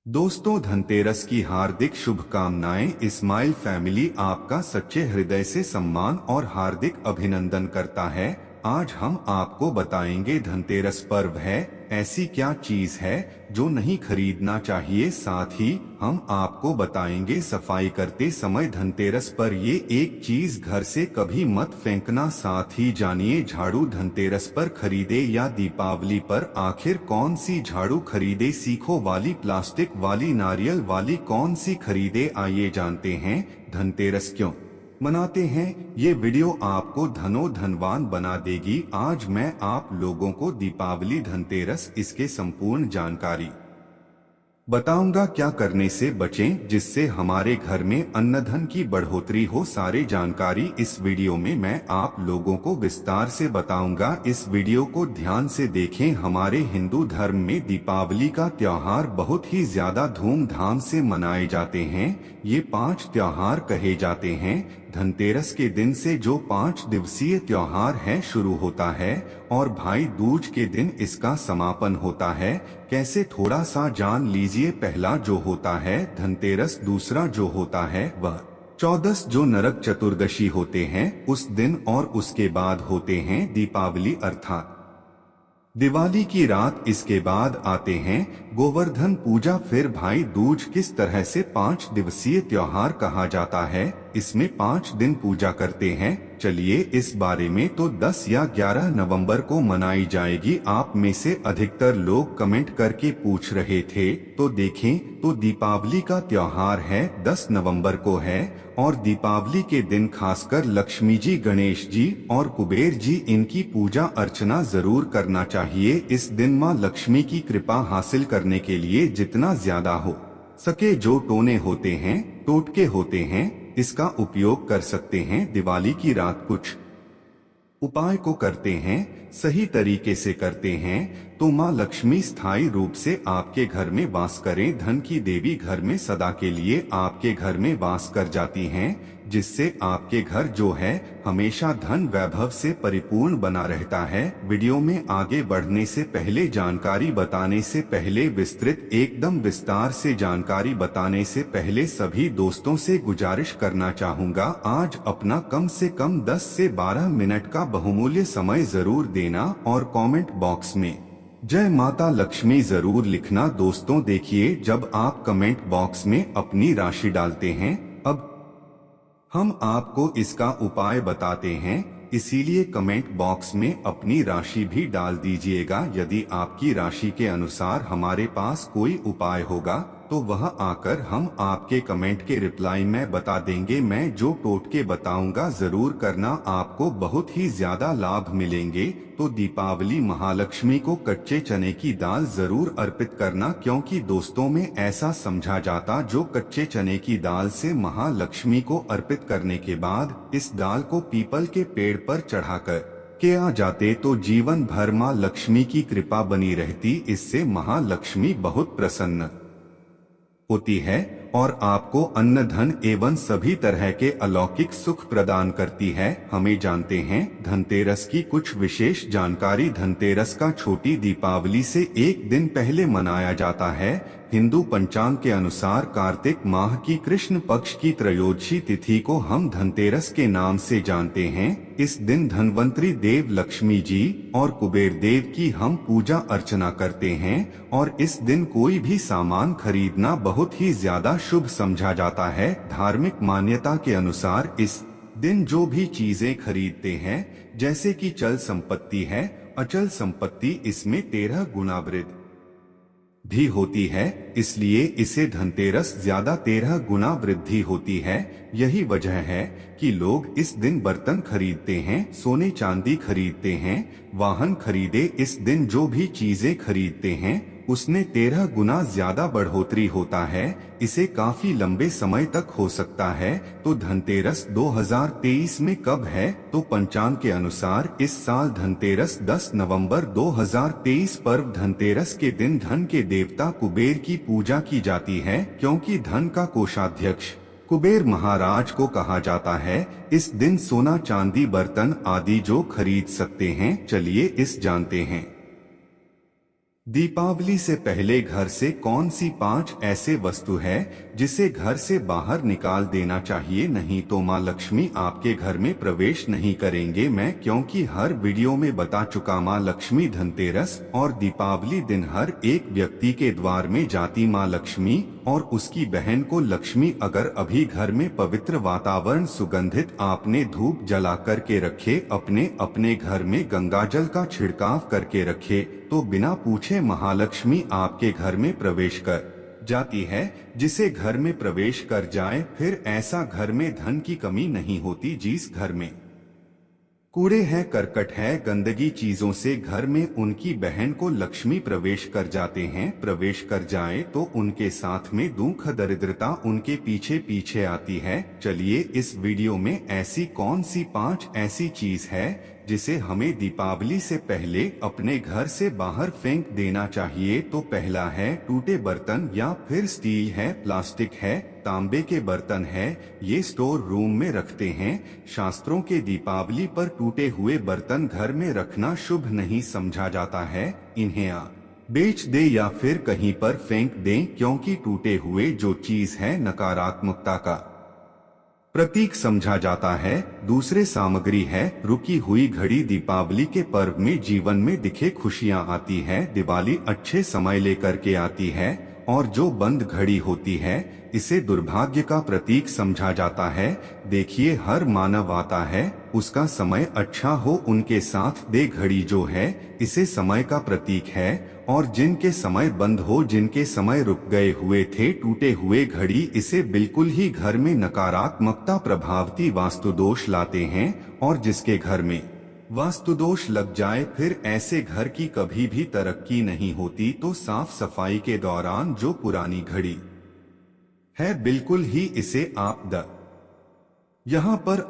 दोस्तों, धनतेरस की हार्दिक शुभकामनाएं। इस्माइल फैमिली आपका सच्चे हृदय से सम्मान और हार्दिक अभिनंदन करता है। आज हम आपको बताएंगे धनतेरस पर्व है, ऐसी क्या चीज है जो नहीं खरीदना चाहिए। साथ ही हम आपको बताएंगे सफाई करते समय धनतेरस पर ये एक चीज घर से कभी मत फेंकना। साथ ही जानिए झाड़ू धनतेरस पर खरीदे या दीपावली पर आखिर कौन सी झाड़ू खरीदे। सीखों वाली, प्लास्टिक वाली, नारियल वाली, कौन सी खरीदे। आइए जानते हैं धनतेरस क्यों मनाते हैं। ये वीडियो आपको धनवान बना देगी। आज मैं आप लोगों को दीपावली, धनतेरस, इसके संपूर्ण जानकारी बताऊंगा। क्या करने से बचें जिससे हमारे घर में अन्न धन की बढ़ोतरी हो। सारी जानकारी इस वीडियो में मैं आप लोगों को विस्तार से बताऊंगा। इस वीडियो को ध्यान से देखें। हमारे हिंदू धर्म में दीपावली का त्योहार बहुत ही ज्यादा धूमधाम से मनाए जाते हैं। ये 5 त्योहार कहे जाते हैं। धनतेरस के दिन से जो 5 दिवसीय त्योहार है शुरू होता है और भाई दूज के दिन इसका समापन होता है। कैसे, थोड़ा सा जान लीजिए। पहला जो होता है धनतेरस, दूसरा जो होता है वह चौदस जो नरक चतुर्दशी होते हैं उस दिन, और उसके बाद होते हैं दीपावली अर्थात दिवाली की रात। इसके बाद आते हैं गोवर्धन पूजा, फिर भाई दूज। किस तरह से 5 दिवसीय त्योहार कहा जाता है, इसमें 5 दिन पूजा करते हैं। चलिए इस बारे में। तो 10 या 11 नवंबर को मनाई जाएगी। आप में से अधिकतर लोग कमेंट करके पूछ रहे थे, तो देखें तो दीपावली का त्योहार है 10 नवंबर को है। और दीपावली के दिन खासकर लक्ष्मी जी, गणेश जी और कुबेर जी, इनकी पूजा अर्चना जरूर करना चाहिए। इस दिन माँ लक्ष्मी की कृपा हासिल करने के लिए जितना ज्यादा हो सके जो टोने होते हैं, टोटके होते हैं, इसका उपयोग कर सकते हैं। दिवाली की रात कुछ उपाय को करते हैं, सही तरीके से करते हैं तो माँ लक्ष्मी स्थायी रूप से आपके घर में वास करें। धन की देवी घर में सदा के लिए आपके घर में वास कर जाती हैं, जिससे आपके घर जो है हमेशा धन वैभव से परिपूर्ण बना रहता है। वीडियो में आगे बढ़ने से पहले, जानकारी बताने से पहले, विस्तृत एकदम विस्तार से जानकारी बताने से पहले सभी दोस्तों से गुजारिश करना चाहूंगा, आज अपना कम से कम 10 से 12 मिनट का बहुमूल्य समय जरूर देना और कमेंट बॉक्स में जय माता लक्ष्मी जरूर लिखना। दोस्तों देखिए, जब आप कमेंट बॉक्स में अपनी राशि डालते हैं, अब हम आपको इसका उपाय बताते हैं, इसीलिए कमेंट बॉक्स में अपनी राशि भी डाल दीजिएगा। यदि आपकी राशि के अनुसार हमारे पास कोई उपाय होगा तो वह आकर हम आपके कमेंट के रिप्लाई में बता देंगे। मैं जो टोटके बताऊंगा जरूर करना, आपको बहुत ही ज्यादा लाभ मिलेंगे। तो दीपावली महालक्ष्मी को कच्चे चने की दाल जरूर अर्पित करना, क्योंकि दोस्तों में ऐसा समझा जाता जो कच्चे चने की दाल से महालक्ष्मी को अर्पित करने के बाद इस दाल को पीपल के पेड़ पर चढ़ाकर के आ जाते तो जीवन भर माँ लक्ष्मी की कृपा बनी रहती। इससे महालक्ष्मी बहुत प्रसन्न होती है और आपको अन्न धन एवं सभी तरह के अलौकिक सुख प्रदान करती है। हमें जानते हैं धनतेरस की कुछ विशेष जानकारी। धनतेरस का छोटी दीपावली से एक दिन पहले मनाया जाता है। हिंदू पंचांग के अनुसार कार्तिक माह की कृष्ण पक्ष की त्रयोदशी तिथि को हम धनतेरस के नाम से जानते हैं। इस दिन धनवंतरी देव लक्ष्मी जी और कुबेर देव की हम पूजा अर्चना करते हैं और इस दिन कोई भी सामान खरीदना बहुत ही ज्यादा शुभ समझा जाता है। धार्मिक मान्यता के अनुसार इस दिन जो भी चीजें खरीदते हैं, जैसे कि चल संपत्ति है, अचल संपत्ति, इसमें 13 गुना वृद्धि भी होती है, इसलिए इसे धनतेरस ज्यादा 13 गुना वृद्धि होती है। यही वजह है कि लोग इस दिन बर्तन खरीदते हैं, सोने चांदी खरीदते हैं, वाहन खरीदे। इस दिन जो भी चीजें खरीदते हैं उसने 13 गुना ज्यादा बढ़ोतरी होता है। इसे काफी लंबे समय तक हो सकता है। तो धनतेरस 2023 में कब है? तो पंचांग के अनुसार इस साल धनतेरस 10 नवंबर 2023 पर्व धनतेरस के दिन धन के देवता कुबेर की पूजा की जाती है, क्योंकि धन का कोषाध्यक्ष कुबेर महाराज को कहा जाता है। इस दिन सोना चांदी बर्तन आदि जो खरीद सकते हैं। चलिए इस जानते हैं दीपावली से पहले घर से कौन सी 5 ऐसे वस्तु है जिसे घर से बाहर निकाल देना चाहिए, नहीं तो माँ लक्ष्मी आपके घर में प्रवेश नहीं करेंगे। मैं क्योंकि हर वीडियो में बता चुका, माँ लक्ष्मी धनतेरस और दीपावली दिन हर एक व्यक्ति के द्वार में जाती माँ लक्ष्मी और उसकी बहन को लक्ष्मी। अगर अभी घर में पवित्र वातावरण सुगंधित आपने धूप जला करके रखे, अपने अपने घर में गंगाजल का छिड़काव करके रखे, तो बिना पूछे महालक्ष्मी आपके घर में प्रवेश कर जाती है। जिसे घर में प्रवेश कर जाए फिर ऐसा घर में धन की कमी नहीं होती। जिस घर में कूड़े है, करकट है, गंदगी चीजों से घर में उनकी बहन को लक्ष्मी प्रवेश कर जाते हैं, प्रवेश कर जाए तो उनके साथ में दुख दरिद्रता उनके पीछे पीछे आती है। चलिए इस वीडियो में ऐसी कौन सी 5 ऐसी चीज है जिसे हमें दीपावली से पहले अपने घर से बाहर फेंक देना चाहिए। तो पहला है टूटे बर्तन, या फिर स्टील है, प्लास्टिक है, तांबे के बर्तन है, ये स्टोर रूम में रखते हैं। शास्त्रों के दीपावली पर टूटे हुए बर्तन घर में रखना शुभ नहीं समझा जाता है। इन्हें बेच दे या फिर कहीं पर फेंक दें, क्योंकि टूटे हुए जो चीज है नकारात्मकता का प्रतीक समझा जाता है। दूसरे सामग्री है रुकी हुई घड़ी, दीपावली के पर्व में जीवन में दिखे खुशियां आती है, दिवाली अच्छे समय लेकर के आती है, और जो बंद घड़ी होती है इसे दुर्भाग्य का प्रतीक समझा जाता है। देखिए हर मानव आता है उसका समय अच्छा हो, उनके साथ दे घड़ी जो है इसे समय का प्रतीक है, और जिनके समय बंद हो, जिनके समय रुक गए हुए थे, टूटे हुए घड़ी इसे बिल्कुल ही घर में नकारात्मकता प्रभावती वास्तु दोष लाते हैं। और जिसके घर में वास्तु दोष लग जाए फिर ऐसे घर की कभी भी तरक्की नहीं होती। तो साफ सफाई के दौरान जो पुरानी घड़ी है बिल्कुल ही इसे आप यहाँ पर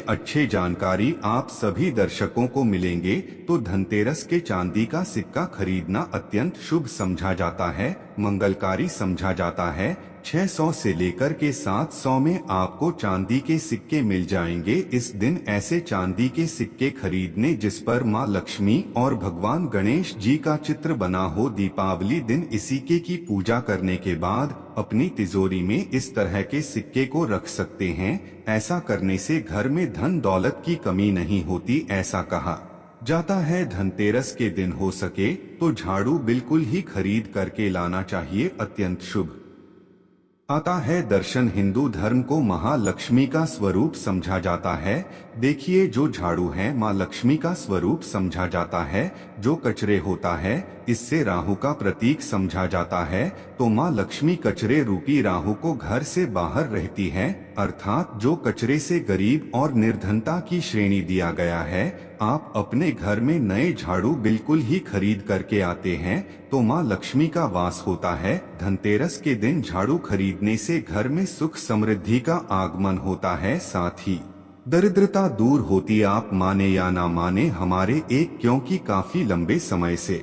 अच्छे जानकारी आप सभी दर्शकों को मिलेंगे। तो धनतेरस के चांदी का सिक्का खरीदना अत्यंत शुभ समझा जाता है, मंगलकारी समझा जाता है। 600 से लेकर के 700 में आपको चांदी के सिक्के मिल जाएंगे। इस दिन ऐसे चांदी के सिक्के खरीदने जिस पर माँ लक्ष्मी और भगवान गणेश जी का चित्र बना हो। दीपावली दिन इस सिक्के की पूजा करने के बाद अपनी तिजोरी में इस तरह के सिक्के को रख सकते हैं। ऐसा करने से घर में धन दौलत की कमी नहीं होती। ऐसा कहा जाता है धनतेरस के दिन हो सके तो झाड़ू बिल्कुल ही खरीद करके लाना चाहिए, अत्यंत शुभ आता है। दर्शन हिंदू धर्म को महालक्ष्मी का स्वरूप समझा जाता है। देखिए जो झाड़ू है माँ लक्ष्मी का स्वरूप समझा जाता है, जो कचरे होता है इससे राहु का प्रतीक समझा जाता है। तो माँ लक्ष्मी कचरे रूपी राहु को घर से बाहर रहती है, अर्थात जो कचरे से गरीब और निर्धनता की श्रेणी दिया गया है। आप अपने घर में नए झाड़ू बिल्कुल ही खरीद करके आते हैं तो माँ लक्ष्मी का वास होता है। धनतेरस के दिन झाड़ू खरीदने से घर में सुख समृद्धि का आगमन होता है, साथ ही दरिद्रता दूर होती। आप माने या ना माने हमारे एक क्योंकि काफी लंबे समय से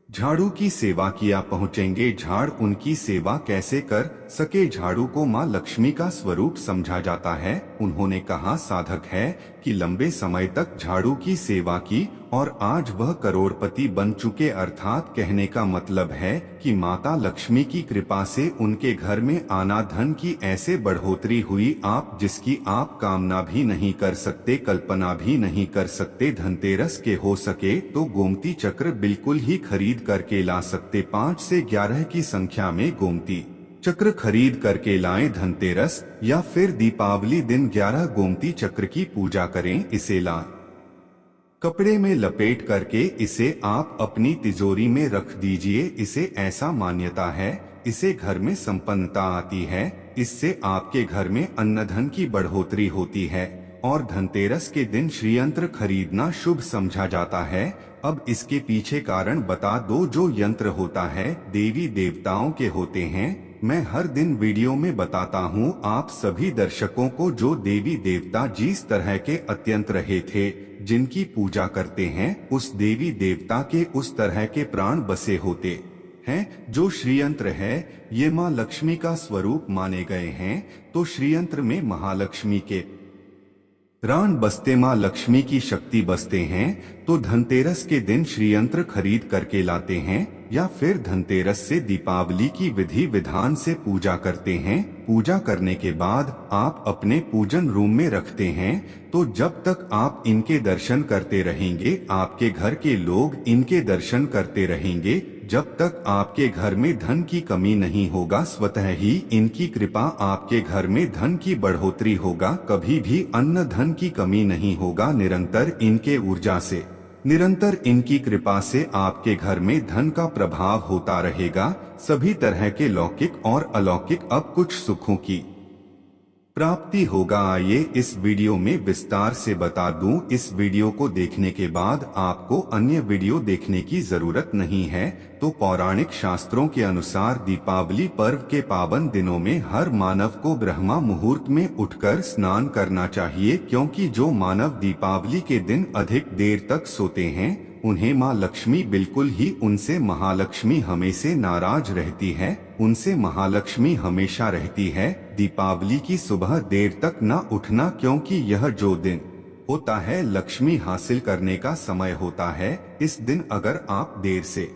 झाड़ू की सेवा किया पहुंचेंगे। झाड़ उनकी सेवा कैसे कर सके, झाड़ू को माँ लक्ष्मी का स्वरूप समझा जाता है। उन्होंने कहा साधक है कि लंबे समय तक झाड़ू की सेवा की और आज वह करोड़पति बन चुके, अर्थात कहने का मतलब है कि माता लक्ष्मी की कृपा से उनके घर में आना धन की ऐसे बढ़ोतरी हुई आप जिसकी आप कामना भी नहीं कर सकते, कल्पना भी नहीं कर सकते। धनतेरस के हो सके तो गोमती चक्र बिल्कुल ही खरीद करके ला सकते। 5 से 11 की संख्या में गोमती चक्र खरीद करके लाएं धनतेरस, या फिर दीपावली दिन 11 गोमती चक्र की पूजा करें। इसे लाएं कपड़े में लपेट करके इसे आप अपनी तिजोरी में रख दीजिए। इसे ऐसा मान्यता है इसे घर में संपन्नता आती है, इससे आपके घर में अन्न धन की बढ़ोतरी होती है। और धनतेरस के दिन श्रीयंत्र खरीदना शुभ समझा जाता है। अब इसके पीछे कारण बता दो। जो यंत्र होता है देवी देवताओं के होते हैं, मैं हर दिन वीडियो में बताता हूँ आप सभी दर्शकों को। जो देवी देवता जिस तरह के अत्यंत रहे थे, जिनकी पूजा करते हैं, उस देवी देवता के उस तरह के प्राण बसे होते हैं। जो श्रीयंत्र है ये माँ लक्ष्मी का स्वरूप माने गए हैं। तो श्रीयंत्र में महालक्ष्मी के रान बसते माँ लक्ष्मी की शक्ति बसते हैं तो धनतेरस के दिन श्रीयंत्र खरीद करके लाते हैं या फिर धनतेरस से दीपावली की विधि विधान से पूजा करते हैं। पूजा करने के बाद आप अपने पूजन रूम में रखते हैं। तो जब तक आप इनके दर्शन करते रहेंगे, आपके घर के लोग इनके दर्शन करते रहेंगे, जब तक आपके घर में धन की कमी नहीं होगा, स्वतः ही इनकी कृपा आपके घर में धन की बढ़ोतरी होगा। कभी भी अन्न धन की कमी नहीं होगा। निरंतर इनके ऊर्जा से, निरंतर इनकी कृपा से आपके घर में धन का प्रभाव होता रहेगा। सभी तरह के लौकिक और अलौकिक अब कुछ सुखों की प्राप्ति होगा। आइए इस वीडियो में विस्तार से बता दूं। इस वीडियो को देखने के बाद आपको अन्य वीडियो देखने की जरूरत नहीं है। तो पौराणिक शास्त्रों के अनुसार दीपावली पर्व के पावन दिनों में हर मानव को ब्रह्मा मुहूर्त में उठकर स्नान करना चाहिए, क्योंकि जो मानव दीपावली के दिन अधिक देर तक सोते हैं उन्हें माँ लक्ष्मी बिल्कुल ही, उनसे महालक्ष्मी हमेशा नाराज रहती है, उनसे महालक्ष्मी हमेशा रहती है। दीपावली की सुबह देर तक न उठना, क्योंकि यह जो दिन होता है लक्ष्मी हासिल करने का समय होता है। इस दिन अगर आप देर से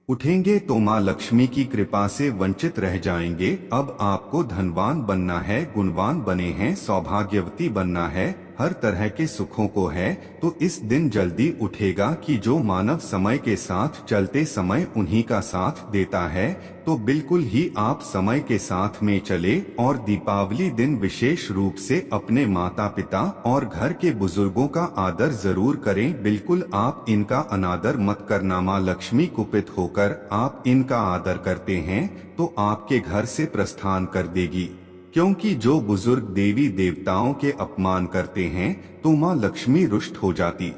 उठेंगे तो माँ लक्ष्मी की कृपा से वंचित रह जाएंगे। अब आपको धनवान बनना है, गुणवान बने हैं, सौभाग्यवती बनना है, हर तरह के सुखों को है। तो इस दिन जल्दी उठेगा कि जो मानव समय के साथ चलते समय उन्हीं का साथ देता है। तो बिल्कुल ही आप समय के साथ में चले और दीपावली दिन विशेष रूप से अपने माता पिता और घर के बुजुर्गों का आदर जरूर करें। बिल्कुल आप इनका अनादर मत करना। माँ लक्ष्मी कुपित होकर आप इनका आदर करते हैं तो आपके घर से प्रस्थान कर देगी, क्योंकि जो बुजुर्ग देवी देवताओं के अपमान करते हैं तो माँ लक्ष्मी रुष्ट हो जाती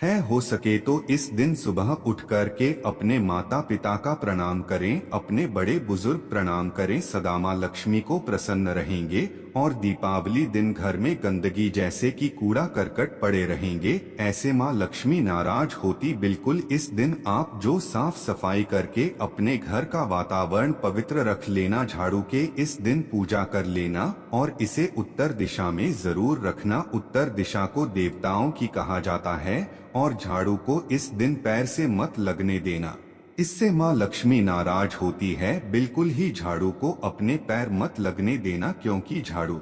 है। हो सके तो इस दिन सुबह उठ करके अपने माता पिता का प्रणाम करें, अपने बड़े बुजुर्ग प्रणाम करें, सदा माँ लक्ष्मी को प्रसन्न रहेंगे। और दीपावली दिन घर में गंदगी जैसे कि कूड़ा करकट पड़े रहेंगे, ऐसे माँ लक्ष्मी नाराज होती। बिल्कुल इस दिन आप जो साफ सफाई करके अपने घर का वातावरण पवित्र रख लेना, झाड़ू के इस दिन पूजा कर लेना और इसे उत्तर दिशा में जरूर रखना। उत्तर दिशा को देवताओं की कहा जाता है और झाड़ू को इस दिन पैर से मत लगने देना, इससे माँ लक्ष्मी नाराज होती है। बिल्कुल ही झाड़ू को अपने पैर मत लगने देना, क्योंकि झाड़ू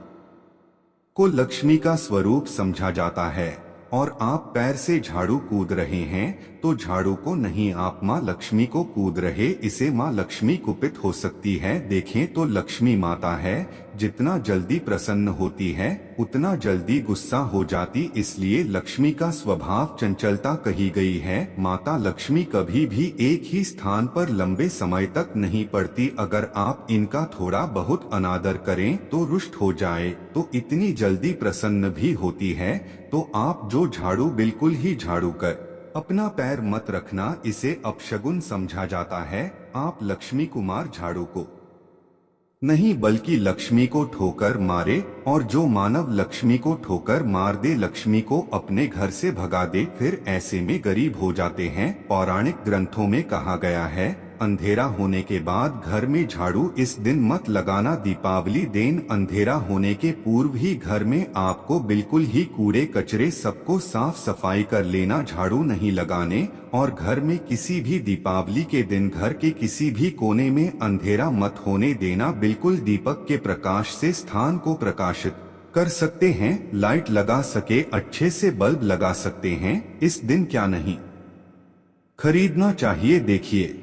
को लक्ष्मी का स्वरूप समझा जाता है और आप पैर से झाड़ू कूद रहे हैं तो झाड़ू को नहीं, आप माँ लक्ष्मी को कूद रहे, इसे माँ लक्ष्मी कुपित हो सकती है। देखें तो लक्ष्मी माता है, जितना जल्दी प्रसन्न होती है उतना जल्दी गुस्सा हो जाती, इसलिए लक्ष्मी का स्वभाव चंचलता कही गई है। माता लक्ष्मी कभी भी एक ही स्थान पर लंबे समय तक नहीं पड़ती। अगर आप इनका थोड़ा बहुत अनादर करें तो रुष्ट हो जाए तो इतनी जल्दी प्रसन्न भी होती है। तो आप जो झाड़ू बिल्कुल ही झाड़ू कर अपना पैर मत रखना, इसे अपशगुन समझा जाता है। आप लक्ष्मी कुमार झाड़ू को नहीं बल्कि लक्ष्मी को ठोकर मारे, और जो मानव लक्ष्मी को ठोकर मार दे लक्ष्मी को अपने घर से भगा दे, फिर ऐसे में गरीब हो जाते हैं। पौराणिक ग्रंथों में कहा गया है, अंधेरा होने के बाद घर में झाड़ू इस दिन मत लगाना। दीपावली दिन अंधेरा होने के पूर्व ही घर में आपको बिल्कुल ही कूड़े कचरे सबको साफ सफाई कर लेना, झाड़ू नहीं लगाने। और घर में किसी भी दीपावली के दिन घर के किसी भी कोने में अंधेरा मत होने देना। बिल्कुल दीपक के प्रकाश से स्थान को प्रकाशित कर सकते हैं, लाइट लगा सके अच्छे से बल्ब लगा सकते हैं। इस दिन क्या नहीं खरीदना चाहिए, देखिए